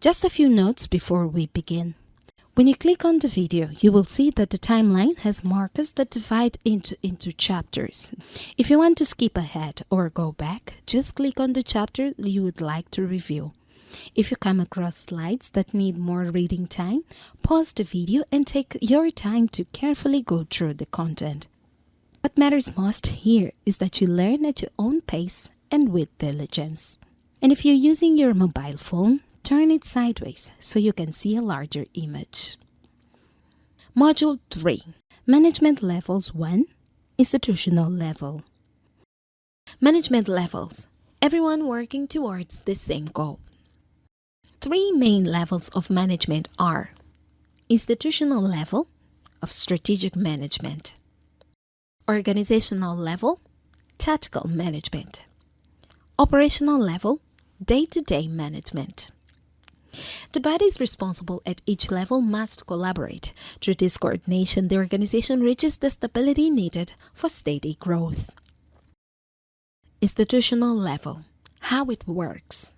Just a few notes before we begin. When you click on the video, you will see that the timeline has markers that divide into chapters. If you want to skip ahead or go back, just click on the chapter you would like to review. If you come across slides that need more reading time, pause the video and take your time to carefully go through the content. What matters most here is that you learn at your own pace and with diligence. And if you're using your mobile phone, turn it sideways so you can see a larger image. Module 3. Management Levels 1. Institutional Level. Management levels. Everyone working towards the same goal. 3 main levels of management are institutional level of strategic management, organizational level, tactical management, operational level, day-to-day management. The bodies responsible at each level must collaborate. Through this coordination, the organization reaches the stability needed for steady growth. Institutional level. How it works.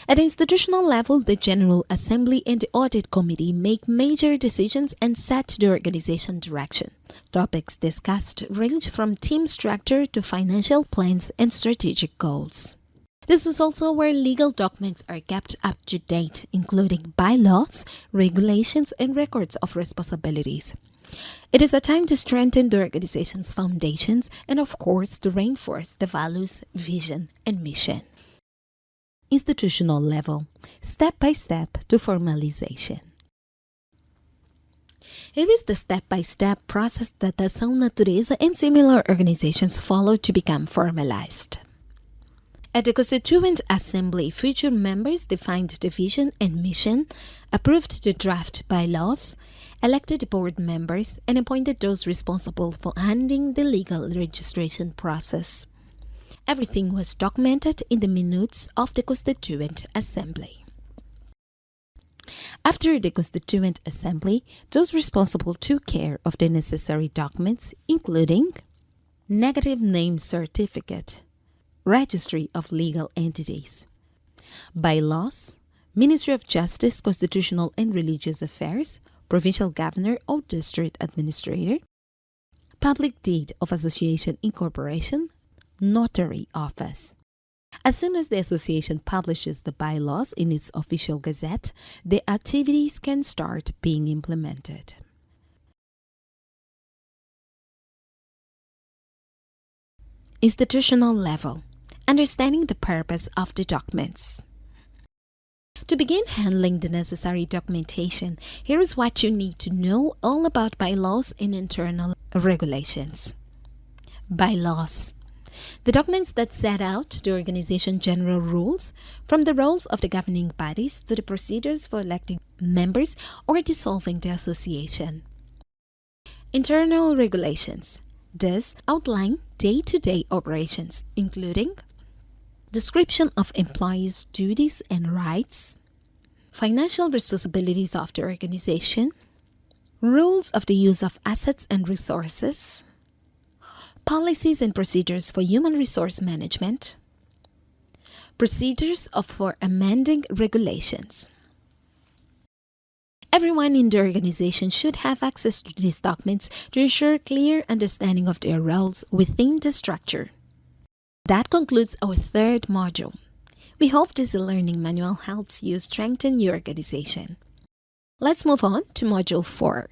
At the institutional level, the General Assembly and the Audit Committee make major decisions and set the organization direction. Topics discussed range from team structure to financial plans and strategic goals. This is also where legal documents are kept up to date, including bylaws, regulations, and records of responsibilities. It is a time to strengthen the organization's foundations and, of course, to reinforce the values, vision, and mission. Institutional level, step-by-step to formalization. Here is the step-by-step process that the Ação Natureza and similar organizations follow to become formalized. At the Constituent Assembly, future members defined the vision and mission, approved the draft bylaws, elected board members, and appointed those responsible for handling the legal registration process. Everything was documented in the minutes of the Constituent Assembly. After the Constituent Assembly, those responsible took care of the necessary documents, including negative name certificate, registry of legal entities, bylaws, Ministry of Justice, Constitutional and Religious Affairs, Provincial Governor or District Administrator, Public Deed of Association Incorporation, Notary Office. As soon as the association publishes the bylaws in its official gazette, the activities can start being implemented. Institutional level. Understanding the purpose of the documents. To begin handling the necessary documentation, here is what you need to know all about bylaws and internal regulations. Bylaws. The documents that set out the organization general rules, from the roles of the governing bodies to the procedures for electing members or dissolving the association. Internal regulations. These outline day-to-day operations, including description of employees' duties and rights, financial responsibilities of the organization, rules of the use of assets and resources, policies and procedures for human resource management, procedures for amending regulations. Everyone in the organization should have access to these documents to ensure clear understanding of their roles within the structure. That concludes our 3rd module. We hope this learning manual helps you strengthen your organization. Let's move on to Module 4.